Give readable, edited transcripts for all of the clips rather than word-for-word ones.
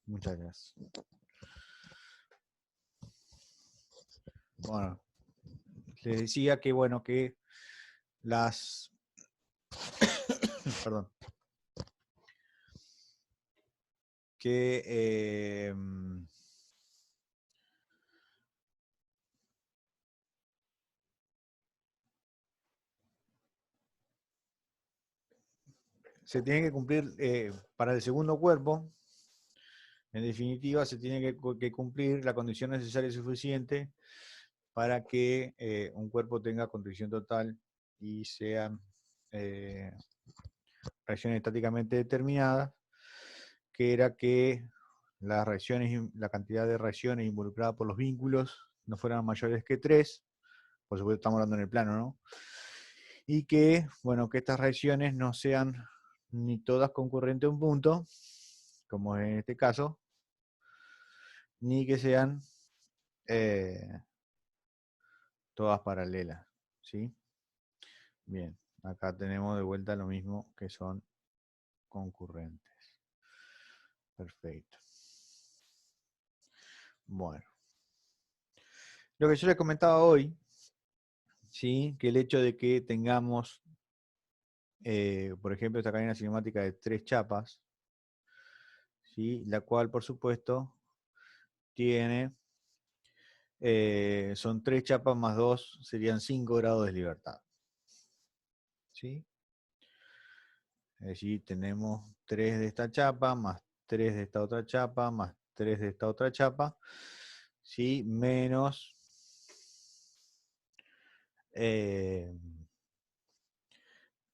Muchas gracias. Bueno, les decía que bueno, que las perdón, que se tiene que cumplir para el segundo cuerpo, en definitiva, se tiene que cumplir la condición necesaria y suficiente para que un cuerpo tenga condición total y sean reacciones estáticamente determinadas, que era que las reacciones, la cantidad de reacciones involucradas por los vínculos no fueran mayores que 3, por supuesto estamos hablando en el plano, ¿no? Y que, bueno, que estas reacciones no sean ni todas concurrentes a un punto, como en este caso, ni que sean eh, todas paralelas, ¿sí? Bien, acá tenemos de vuelta lo mismo que son concurrentes. Perfecto. Bueno, lo que yo les comentaba hoy, ¿sí? Que el hecho de que tengamos, por ejemplo, esta cadena cinemática de 3 chapas, ¿sí? La cual, por supuesto, tiene, son 3 chapas más 2, serían 5 grados de libertad, ¿sí? Es decir, tenemos 3 de esta chapa, más 3 de esta otra chapa, más 3 de esta otra chapa, ¿sí? Menos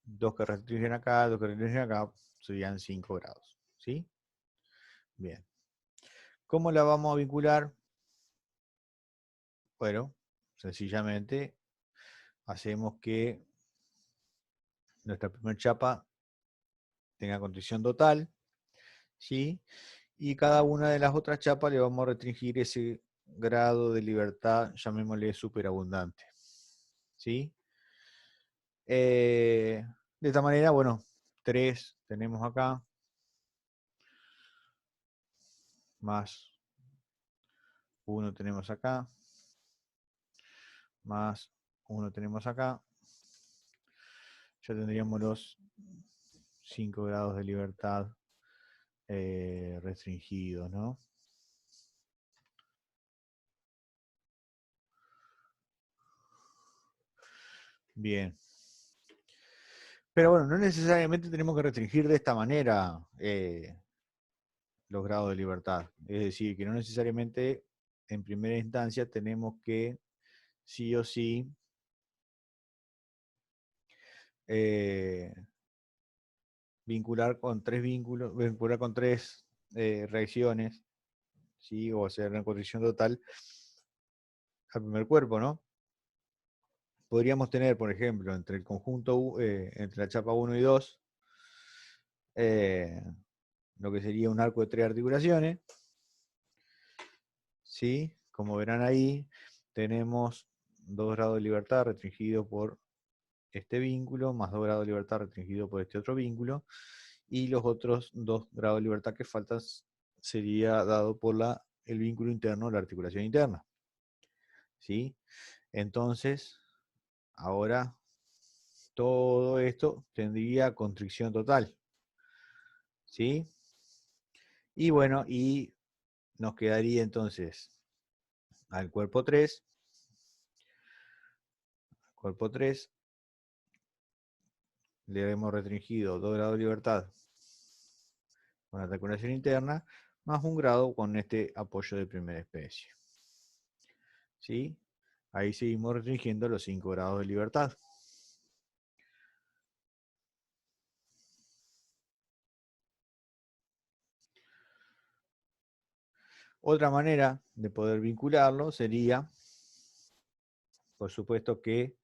2 que restringen acá, 2 que restringen acá, serían 5 grados, ¿sí? Bien. ¿Cómo la vamos a vincular? Bueno, sencillamente hacemos que nuestra primera chapa tenga condición total, ¿sí? Y cada una de las otras chapas le vamos a restringir ese grado de libertad, llamémosle superabundante, ¿sí? De esta manera, bueno, 3 tenemos acá, más 1 tenemos acá, más 1 tenemos acá, ya tendríamos los 5 grados de libertad restringidos, ¿no? Bien. Pero bueno, no necesariamente tenemos que restringir de esta manera los grados de libertad. Es decir, que no necesariamente en primera instancia tenemos que sí o sí eh, vincular con 3 vínculos, vincular con 3 reacciones, ¿sí? O hacer una condición total al primer cuerpo, ¿no? Podríamos tener, por ejemplo, entre el conjunto, entre la chapa 1 y 2, eh, lo que sería un arco de 3 articulaciones, ¿sí? Como verán ahí, tenemos 2 grados de libertad restringido por este vínculo, más 2 grados de libertad restringido por este otro vínculo, y los otros 2 grados de libertad que faltan sería dado por el vínculo interno, la articulación interna, ¿sí? Entonces, ahora todo esto tendría constricción total, ¿sí? Y bueno, y nos quedaría entonces al cuerpo 3, le hemos restringido 2 grados de libertad con la articulación interna, más 1 grado con este apoyo de primera especie, ¿sí? Ahí seguimos restringiendo los 5 grados de libertad. Otra manera de poder vincularlo sería, por supuesto que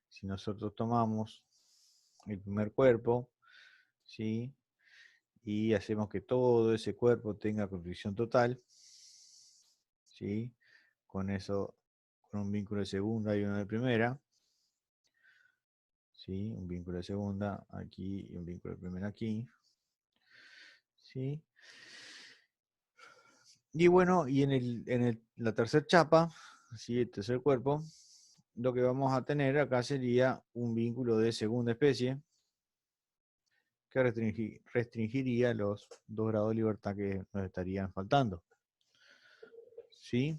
si nosotros tomamos el primer cuerpo, ¿sí? Y hacemos que todo ese cuerpo tenga constricción total, ¿sí? Con eso, con un vínculo de segunda y uno de primera, ¿sí? Un vínculo de segunda aquí y un vínculo de primera aquí, ¿sí? Y bueno, y la tercera chapa, ¿sí? El tercer cuerpo, lo que vamos a tener acá sería un vínculo de segunda especie que restringiría los 2 grados de libertad que nos estarían faltando. ¿Sí?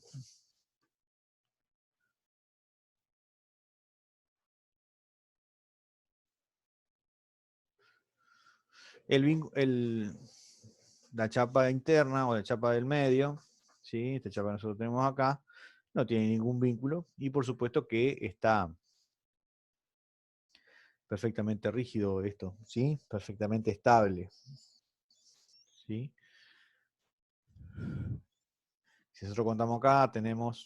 La chapa interna o la chapa del medio, ¿sí? Esta chapa que nosotros tenemos acá, no tiene ningún vínculo y por supuesto que está perfectamente rígido esto, ¿sí? Perfectamente estable, ¿sí? Si nosotros contamos acá, tenemos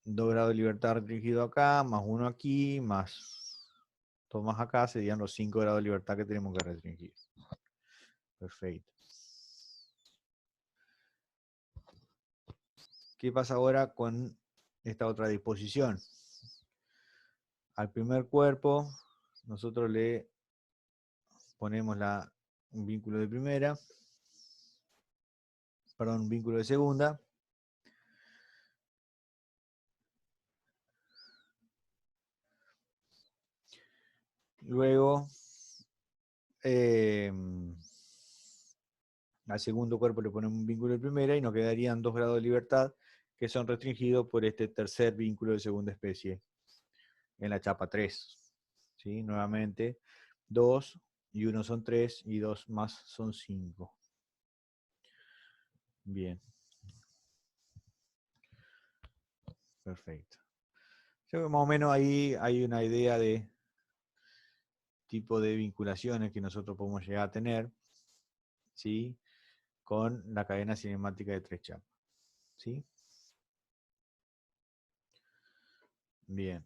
2 grados de libertad restringido acá, más uno aquí, más 2 más acá, serían los 5 grados de libertad que tenemos que restringir. Perfecto. ¿Qué pasa ahora con esta otra disposición? Al primer cuerpo, nosotros le ponemos un vínculo de primera, perdón, un vínculo de segunda. Luego, al segundo cuerpo le ponemos un vínculo de primera y nos quedarían 2 grados de libertad que son restringidos por este tercer vínculo de segunda especie en la chapa 3. ¿Sí? Nuevamente, 2 y 1 son 3 y 2 más son 5. Bien, perfecto. Yo creo que más o menos ahí hay una idea de tipo de vinculaciones que nosotros podemos llegar a tener, ¿sí? Con la cadena cinemática de 3 chapas. ¿Sí? Bien.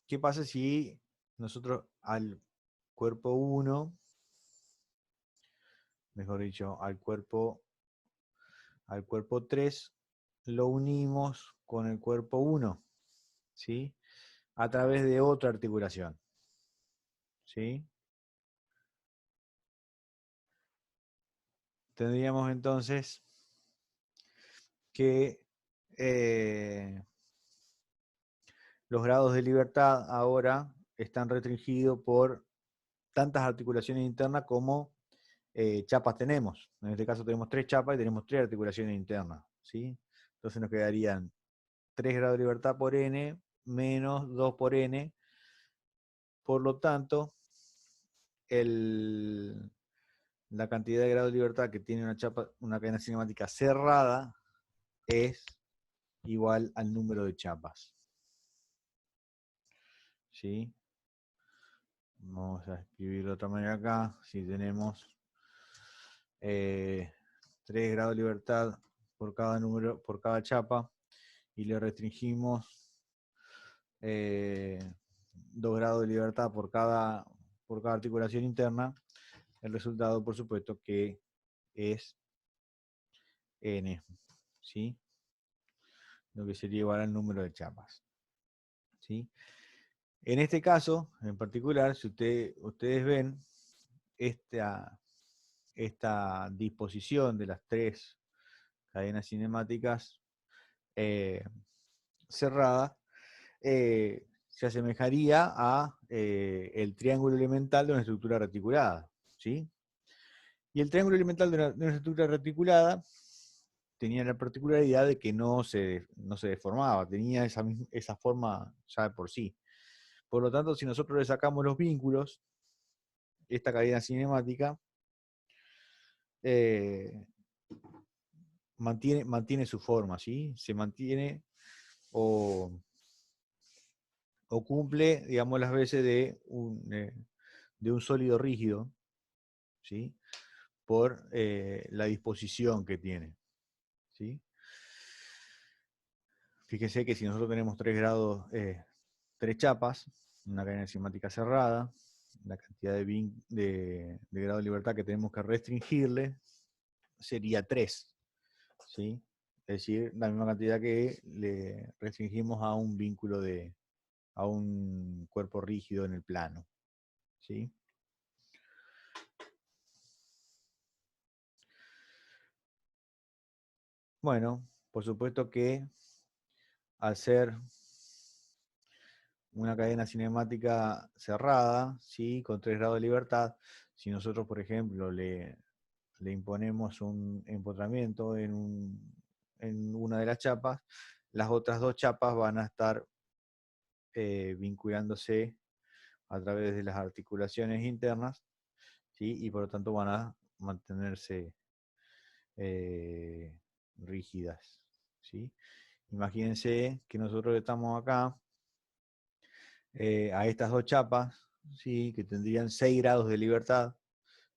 ¿Qué pasa si nosotros al cuerpo 1, mejor dicho, al cuerpo 3, lo unimos con el cuerpo 1, ¿sí? A través de otra articulación, ¿sí? Tendríamos entonces que los grados de libertad ahora están restringidos por tantas articulaciones internas como chapas tenemos. En este caso tenemos 3 chapas y tenemos 3 articulaciones internas, ¿sí? Entonces nos quedarían 3 grados de libertad por n menos 2 por n. Por lo tanto, la cantidad de grados de libertad que tiene una cadena cinemática cerrada es igual al número de chapas. ¿Sí? Vamos a escribirlo de otra manera acá. Si tenemos 3 grados de libertad por cada número, por cada chapa, y le restringimos 2 grados de libertad por cada articulación interna, el resultado, por supuesto, que es n, ¿sí? Lo que sería igual al número de chapas, ¿sí? En este caso, en particular, si ustedes ven esta disposición de las 3 cadenas cinemáticas cerradas, se asemejaría a el triángulo elemental de una estructura reticulada, ¿sí? Y el triángulo elemental de una estructura reticulada tenía la particularidad de que no se deformaba, tenía esa forma ya de por sí. Por lo tanto, si nosotros le sacamos los vínculos, esta cadena cinemática eh, mantiene su forma, ¿sí? Se mantiene o, o cumple, digamos, las veces de un sólido rígido, ¿sí? Por la disposición que tiene, ¿sí? Fíjese que si nosotros tenemos 3 grados, 3 chapas, una cadena cinemática cerrada, la cantidad de grado de libertad que tenemos que restringirle sería 3, ¿sí? Es decir, la misma cantidad que le restringimos a un vínculo a un cuerpo rígido en el plano, ¿sí? Bueno, por supuesto que al ser una cadena cinemática cerrada, ¿sí? Con 3 grados de libertad, si nosotros, por ejemplo, le imponemos un empotramiento en una de las chapas, las otras 2 chapas van a estar vinculándose a través de las articulaciones internas, ¿sí? Y por lo tanto van a mantenerse eh, rígidas, ¿sí? Imagínense que nosotros estamos acá a estas 2 chapas, ¿sí? Que tendrían 6 grados de libertad,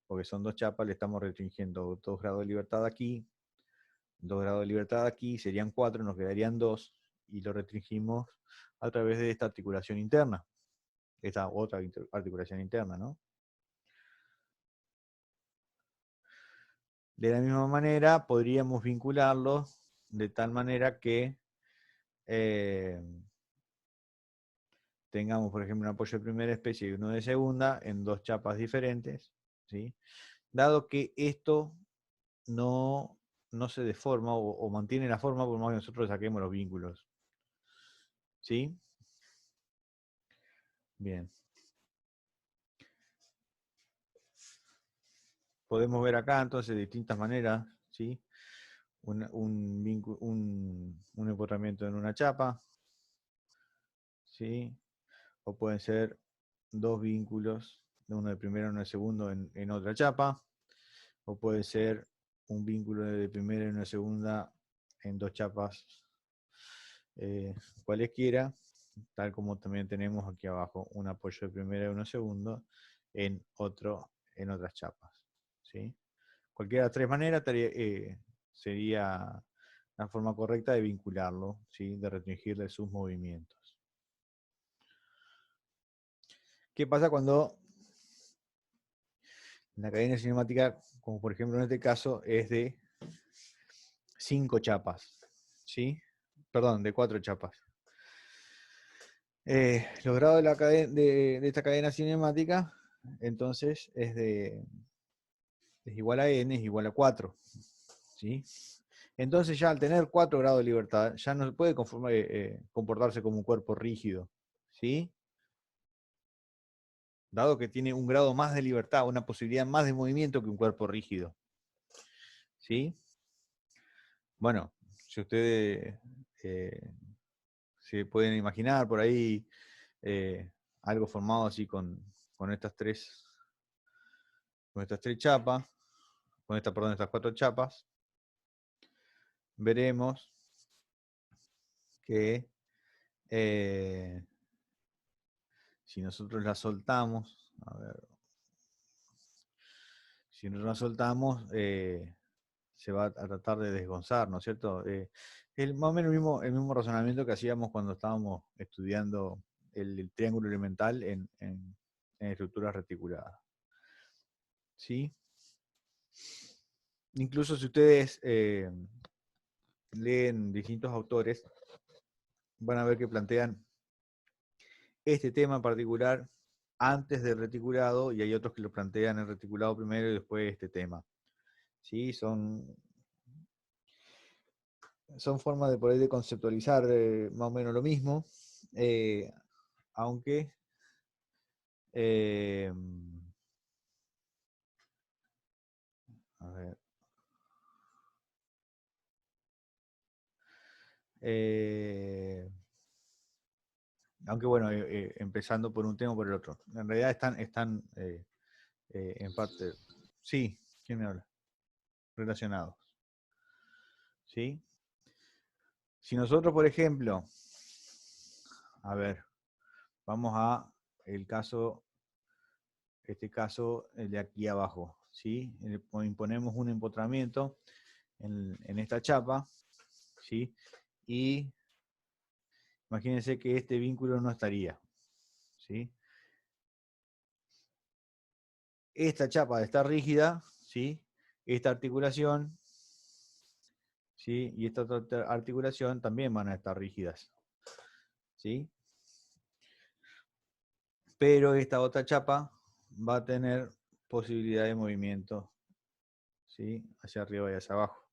porque son 2 chapas, le estamos restringiendo 2 grados de libertad aquí, 2 grados de libertad aquí, serían 4, nos quedarían 2, y lo restringimos a través de esta articulación interna, esta otra articulación interna, ¿no? De la misma manera, podríamos vincularlo de tal manera que eh, tengamos, por ejemplo, un apoyo de primera especie y uno de segunda en 2 chapas diferentes, ¿sí? Dado que esto no, no se deforma o mantiene la forma por más que nosotros saquemos los vínculos, ¿sí? Bien. Podemos ver acá entonces distintas maneras, ¿sí? Un empotramiento en una chapa, ¿sí? O pueden ser 2 vínculos, uno de primero y uno de segundo en otra chapa, o puede ser un vínculo de primera y una segunda en 2 chapas cualesquiera, tal como también tenemos aquí abajo un apoyo de primera y uno segundo en otras chapas, ¿sí? Cualquiera de las 3 maneras sería la forma correcta de vincularlo, ¿sí? De restringirle sus movimientos. ¿Qué pasa cuando la cadena cinemática, como por ejemplo en este caso, es de 5 chapas, ¿sí? Perdón, de 4 chapas. Los grados de esta cadena cinemática, entonces, es igual a n, es igual a 4, ¿sí? Entonces ya al tener 4 grados de libertad, ya no puede comportarse como un cuerpo rígido, ¿sí? Dado que tiene un grado más de libertad, una posibilidad más de movimiento que un cuerpo rígido, ¿sí? Bueno, si ustedes se pueden imaginar por ahí algo formado así con estas 3 chapas, estas 4 chapas, veremos que si nosotros las soltamos, a ver, si nosotros las soltamos, se va a tratar de desgonzar, ¿no es cierto? Más o menos el mismo razonamiento que hacíamos cuando estábamos estudiando el triángulo elemental en estructuras reticuladas, ¿sí? Incluso si ustedes leen distintos autores, van a ver que plantean este tema en particular antes del reticulado y hay otros que lo plantean el reticulado primero y después este tema. ¿Sí? Son formas de poder conceptualizar más o menos lo mismo, aunque a ver, aunque bueno, empezando por un tema o por el otro. En realidad están en parte, sí, ¿quién me habla? Relacionados. ¿Sí? Si nosotros, por ejemplo, a ver, vamos a este caso, el de aquí abajo, ¿sí? Imponemos un empotramiento en esta chapa, ¿sí? Y imagínense que este vínculo no estaría, ¿sí? Esta chapa está rígida, ¿sí? Esta articulación, ¿sí? Y esta otra articulación también van a estar rígidas, ¿sí? Pero esta otra chapa va a tener posibilidad de movimiento, ¿sí? Hacia arriba y hacia abajo.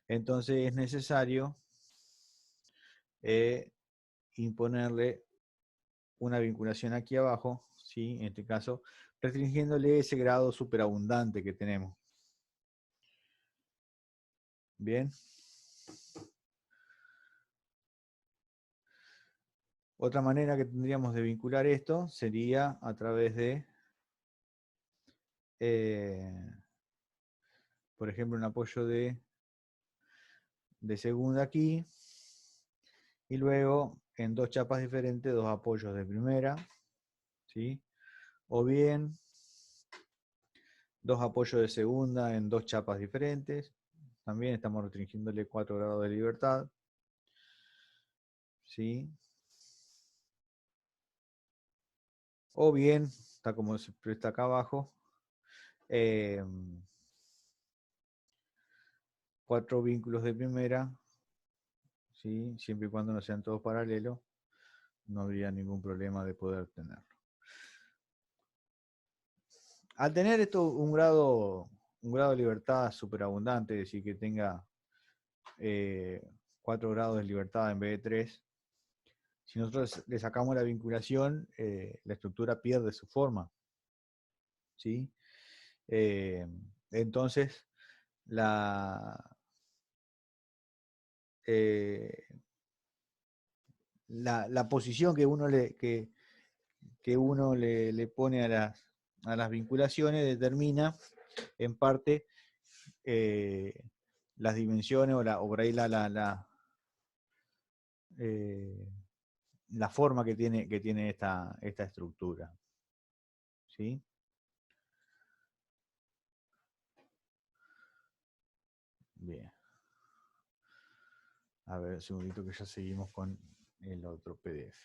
Entonces es necesario imponerle una vinculación aquí abajo, ¿sí? En este caso, restringiéndole ese grado superabundante que tenemos. Bien. Otra manera que tendríamos de vincular esto sería a través de, por ejemplo, un apoyo de segunda aquí, y luego en dos chapas diferentes, dos apoyos de primera, ¿sí? O bien dos apoyos de segunda en dos chapas diferentes. También estamos restringiéndole 4 grados de libertad, ¿sí? O bien, está como se presta acá abajo, 4 vínculos de primera, ¿sí? Siempre y cuando no sean todos paralelos, no habría ningún problema de poder tenerlo. Al tener esto un grado de libertad superabundante, es decir, que tenga 4 grados de libertad en vez de 3, si nosotros le sacamos la vinculación, la estructura pierde su forma, ¿sí? Entonces, eh, la posición que uno le pone a las vinculaciones determina en parte las dimensiones o por ahí la forma que tiene esta estructura, ¿sí? Bien. A ver, un segundito que ya seguimos con el otro PDF.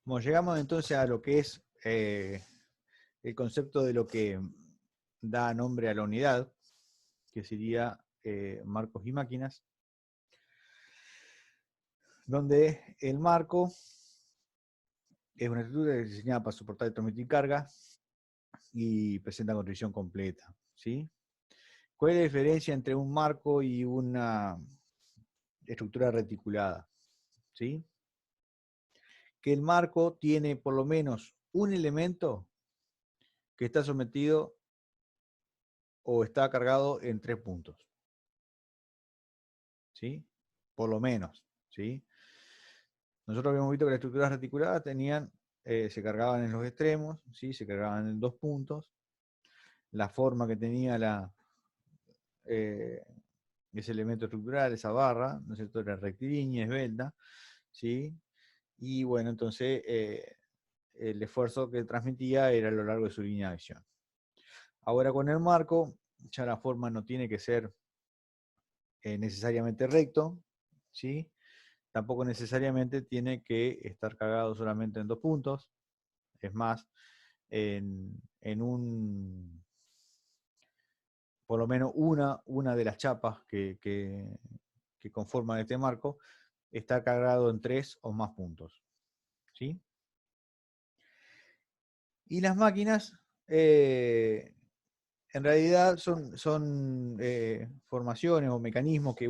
Bueno, llegamos entonces a lo que es el concepto de lo que da nombre a la unidad, que sería marcos y máquinas, donde el marco es una estructura diseñada para soportar y transmitir carga y presenta contribución completa, ¿sí? ¿Cuál es la diferencia entre un marco y una estructura reticulada? ¿Sí? Que el marco tiene por lo menos un elemento que está sometido o está cargado en 3 puntos. ¿Sí? Por lo menos, ¿sí? Nosotros habíamos visto que las estructuras reticuladas se cargaban en los extremos, ¿sí? Se cargaban en 2 puntos. La forma que tenía eh, ese elemento estructural, esa barra, ¿no es cierto? Era rectilínea, esbelta, ¿sí? Y bueno, entonces el esfuerzo que transmitía era a lo largo de su línea de acción. Ahora con el marco, ya la forma no tiene que ser necesariamente recto, ¿sí? Tampoco necesariamente tiene que estar cargado solamente en 2 puntos. Es más, por lo menos una de las chapas que conforman este marco está cargado en 3 o más puntos, ¿sí? Y las máquinas, en realidad son formaciones o mecanismos que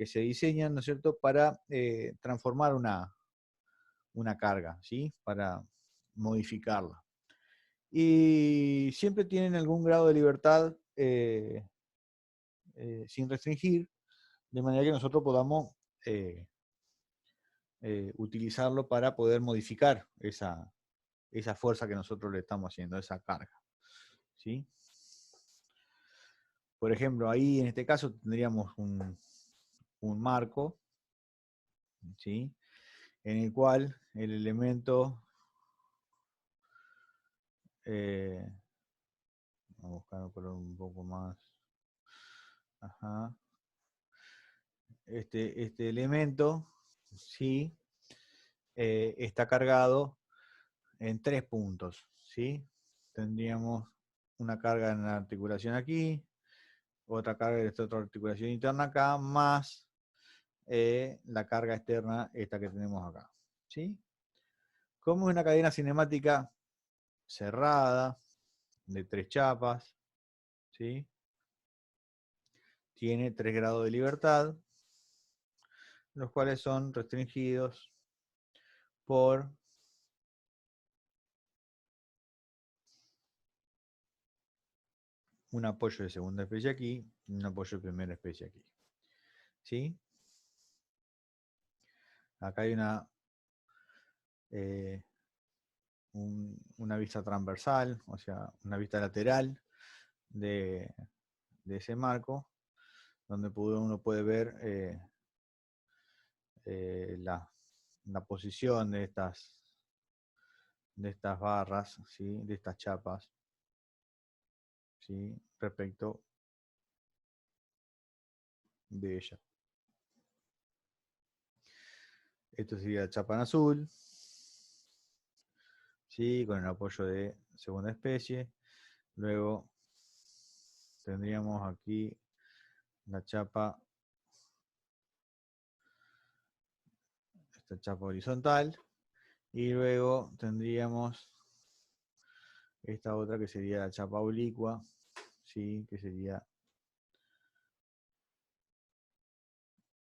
se diseñan, ¿no es cierto?, para transformar una carga, ¿sí? Para modificarla. Y siempre tienen algún grado de libertad sin restringir, de manera que nosotros podamos utilizarlo para poder modificar esa fuerza que nosotros le estamos haciendo, esa carga, ¿sí? Por ejemplo, ahí en este caso tendríamos un marco, ¿sí? en el cual el elemento, vamos a buscar un color un poco más, ajá, este elemento, sí, está cargado en 3 puntos, ¿sí? Tendríamos una carga en la articulación aquí, otra carga de esta otra articulación interna acá, más la carga externa, esta que tenemos acá, ¿sí? Como es una cadena cinemática cerrada, de 3 chapas, ¿sí? Tiene 3 grados de libertad, los cuales son restringidos por un apoyo de segunda especie aquí y un apoyo de primera especie aquí, ¿sí? Acá hay eh, una vista transversal, o sea, una vista lateral de, de ese marco, donde uno puede ver la posición de estas barras, ¿sí? De estas chapas, ¿sí? Respecto de ella. Esto sería la chapa en azul, ¿sí? Con el apoyo de segunda especie. Luego tendríamos aquí la chapa, esta chapa horizontal, y luego tendríamos esta otra que sería la chapa oblicua, ¿sí? Que sería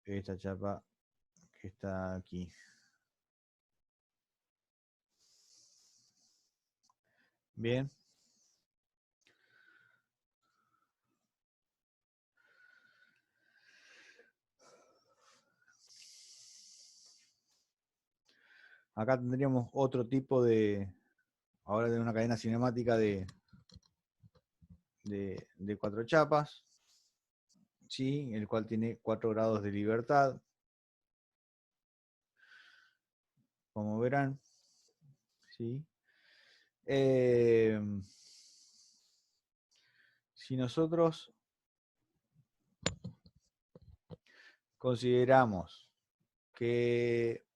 esta chapa que está aquí. Bien. Acá tendríamos otro tipo ahora de una cadena cinemática de 4 chapas, ¿sí? El cual tiene 4 grados de libertad, como verán, ¿sí? Eh, si nosotros consideramos que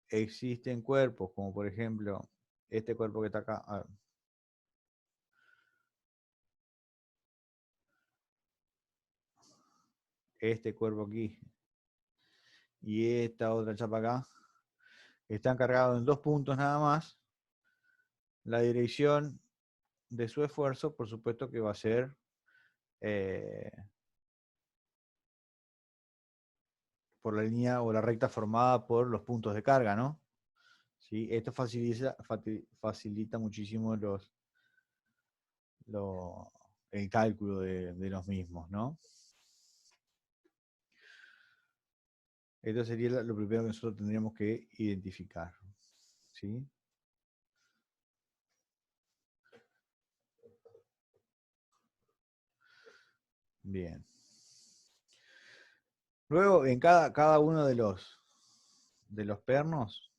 existen cuerpos, como por ejemplo este cuerpo que está acá, este cuerpo aquí y esta otra chapa acá, están cargados en 2 puntos nada más, la dirección de su esfuerzo, por supuesto que va a ser eh, por la línea o la recta formada por los puntos de carga, ¿no? ¿Sí? Esto facilita muchísimo el cálculo de los mismos, ¿no? Esto sería lo primero que nosotros tendríamos que identificar, ¿sí? Bien. Luego, en cada uno de los pernos,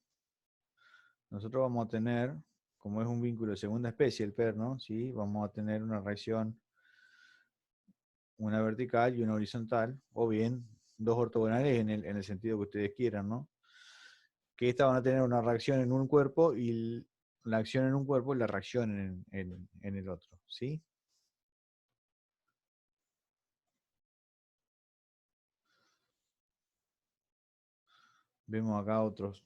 nosotros vamos a tener, como es un vínculo de segunda especie el perno, ¿sí? Vamos a tener una reacción, una vertical y una horizontal, o bien 2 ortogonales en el sentido que ustedes quieran, ¿no? Que estas van a tener una reacción en un cuerpo y la acción en un cuerpo y la reacción en el otro, ¿sí? Vemos acá otros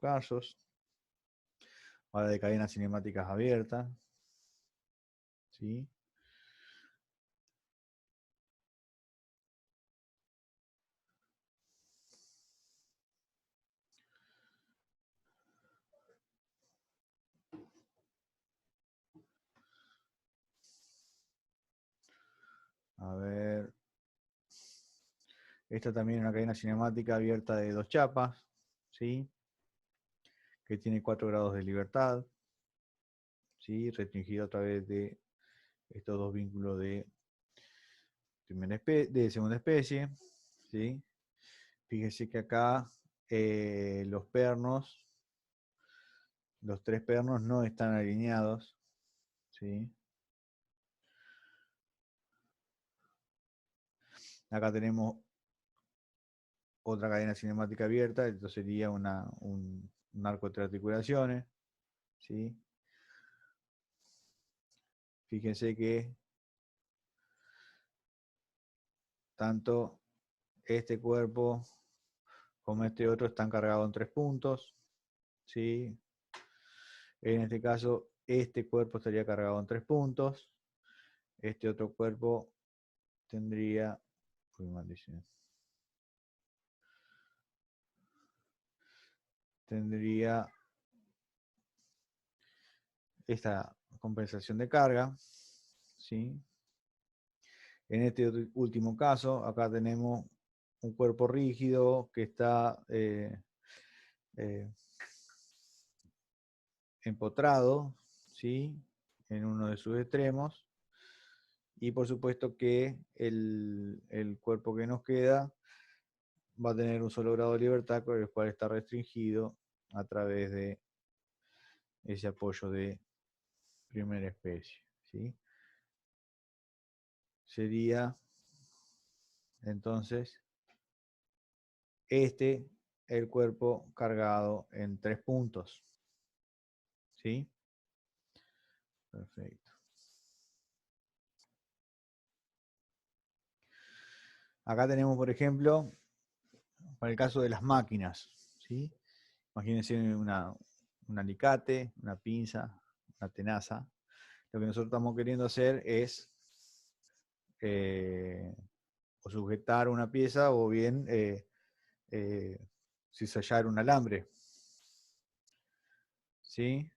casos, ahora de cadenas cinemáticas abiertas, ¿sí? A ver, esta también es una cadena cinemática abierta de 2 chapas, ¿sí? Que tiene 4 grados de libertad, ¿sí? Restringido a través de estos 2 vínculos de segunda especie, ¿sí? Fíjese que acá los pernos, los tres pernos no están alineados, ¿sí? Acá tenemos otra cadena cinemática abierta, esto sería un arco de tres articulaciones, ¿sí? Fíjense que tanto este cuerpo como este otro están cargados en 3 puntos, ¿sí? En este caso, este cuerpo estaría cargado en 3 puntos, este otro cuerpo tendría, tendría esta compensación de carga, ¿sí? En este último caso, acá tenemos un cuerpo rígido que está eh, empotrado, ¿sí? En uno de sus extremos. Y por supuesto que el cuerpo que nos queda va a tener un solo grado de libertad, con el cual está restringido a través de ese apoyo de primera especie, ¿sí? Sería entonces este el cuerpo cargado en 3 puntos, ¿sí? Perfecto. Acá tenemos, por ejemplo, para el caso de las máquinas, ¿sí? Imagínense un alicate, una pinza, una tenaza. Lo que nosotros estamos queriendo hacer es o sujetar una pieza o bien eh, cizallar un alambre, ¿sí?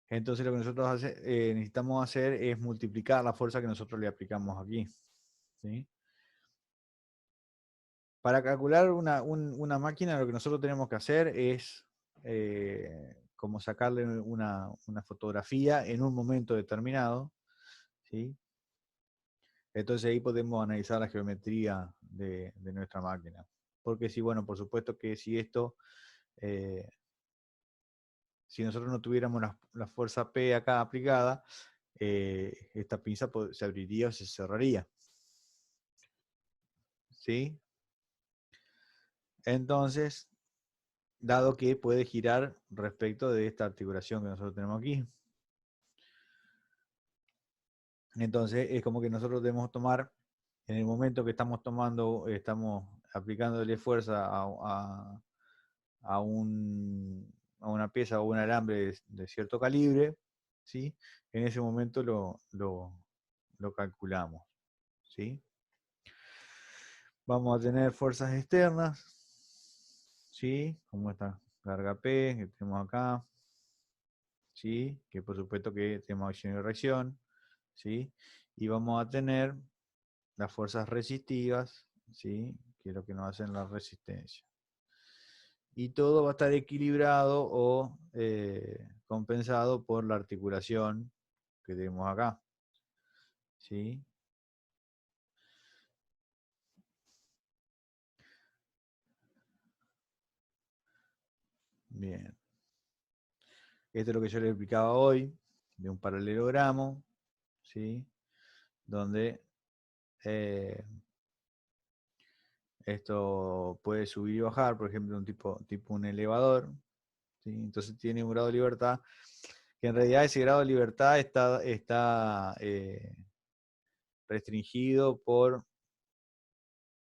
Entonces lo que nosotros necesitamos hacer es multiplicar la fuerza que nosotros le aplicamos aquí, ¿sí? Para calcular una máquina, lo que nosotros tenemos que hacer es como sacarle una fotografía en un momento determinado, ¿sí? Entonces ahí podemos analizar la geometría de nuestra máquina. Porque si, bueno, por supuesto que eh, si nosotros no tuviéramos la fuerza P acá aplicada, esta pinza se abriría o se cerraría, ¿sí? Entonces, dado que puede girar respecto de esta articulación que nosotros tenemos aquí. Entonces es como que nosotros debemos tomar, en el momento que estamos aplicándole fuerza a una pieza o un alambre de cierto calibre, ¿sí? En ese momento lo calculamos, ¿sí? Vamos a tener fuerzas externas, ¿sí? Como esta carga P que tenemos acá, ¿sí? Que por supuesto que tenemos acción y reacción, ¿sí? Y vamos a tener las fuerzas resistivas, ¿sí? Que es lo que nos hacen la resistencia. Y todo va a estar equilibrado o compensado por la articulación que tenemos acá, ¿sí? Bien. Esto es lo que yo les explicaba hoy, de un paralelogramo, ¿sí? Donde esto puede subir y bajar, por ejemplo, tipo un elevador, ¿sí? Entonces tiene un grado de libertad, que en realidad ese grado de libertad está restringido por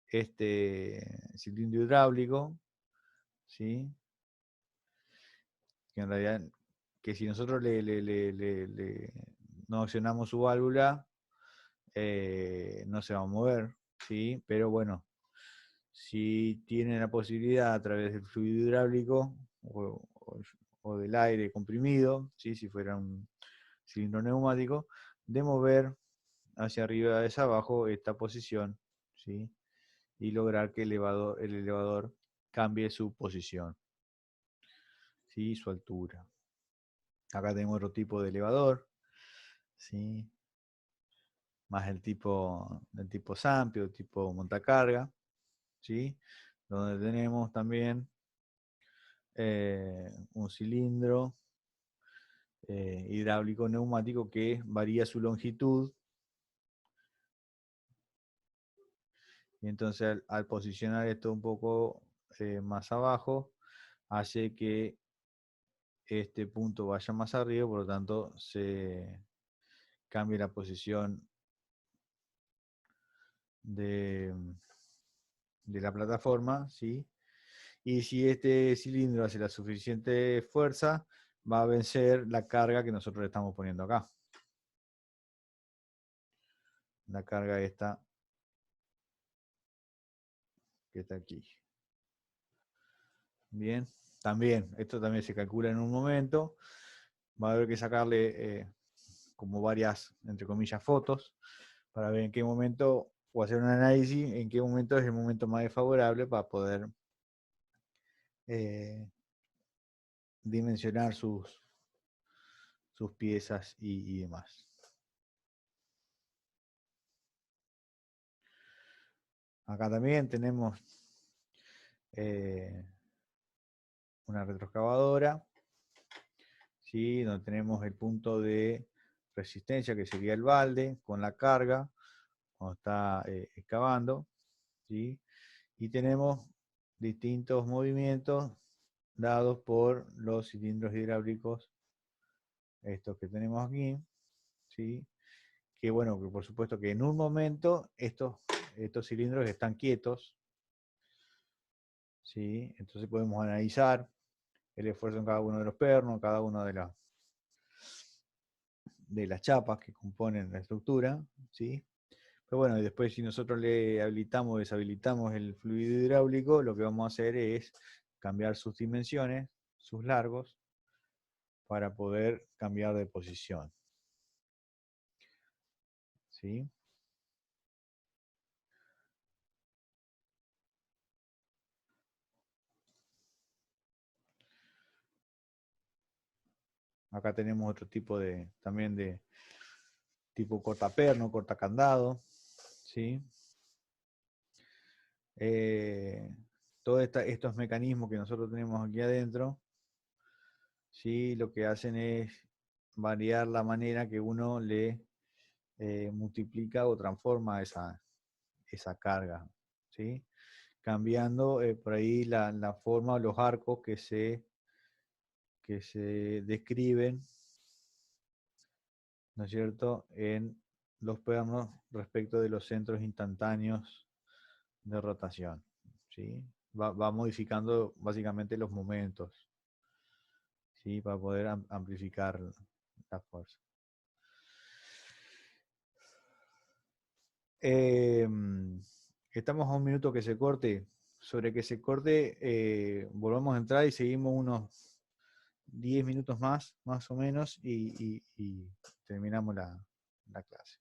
este cilindro hidráulico, ¿sí? Que en realidad, que si nosotros no accionamos su válvula, no se va a mover, ¿sí? Pero bueno, si tiene la posibilidad a través del fluido hidráulico o del aire comprimido, ¿sí? Si fuera un cilindro neumático, de mover hacia arriba y hacia abajo esta posición, ¿sí? Y lograr que el elevador cambie su posición, ¿sí? Su altura. Acá tenemos otro tipo de elevador, ¿sí? más del tipo Zampi o tipo montacarga, ¿sí? Donde tenemos también un cilindro hidráulico neumático que varía su longitud. Y entonces al posicionar esto un poco más abajo, hace que este punto vaya más arriba, por lo tanto se cambie la posición de, de la plataforma, ¿sí? Y si este cilindro hace la suficiente fuerza, va a vencer la carga que nosotros le estamos poniendo acá. La carga esta que está aquí. Bien, también, esto también se calcula en un momento. Va a haber que sacarle como varias, entre comillas, fotos para ver en qué momento, o hacer un análisis, en qué momento es el momento más desfavorable para poder eh, dimensionar sus piezas y demás. Acá también tenemos una retroexcavadora, ¿sí? Donde tenemos el punto de resistencia, que sería el balde, con la carga, cuando está excavando, ¿sí? Y tenemos distintos movimientos dados por los cilindros hidráulicos, estos que tenemos aquí, ¿sí? Que bueno, que por supuesto que en un momento estos cilindros están quietos, ¿sí? Entonces podemos analizar el esfuerzo en cada uno de los pernos, cada una de las chapas que componen la estructura, ¿sí? Pero bueno, y después si nosotros le habilitamos o deshabilitamos el fluido hidráulico, lo que vamos a hacer es cambiar sus dimensiones, sus largos, para poder cambiar de posición, ¿sí? Acá tenemos otro tipo también de tipo cortaperno, cortacandado, ¿sí? Eh, todos estos mecanismos que nosotros tenemos aquí adentro, ¿sí? Lo que hacen es variar la manera que uno le multiplica o transforma esa carga, ¿sí? Cambiando por ahí la forma o los arcos que se describen, ¿no es cierto?, en los pernos respecto de los centros instantáneos de rotación, ¿sí? Va modificando básicamente los momentos, ¿sí? Para poder amplificar la fuerza. Estamos a un minuto que se corte. Sobre que se corte, volvamos a entrar y seguimos unos 10 minutos más o menos, y terminamos la clase.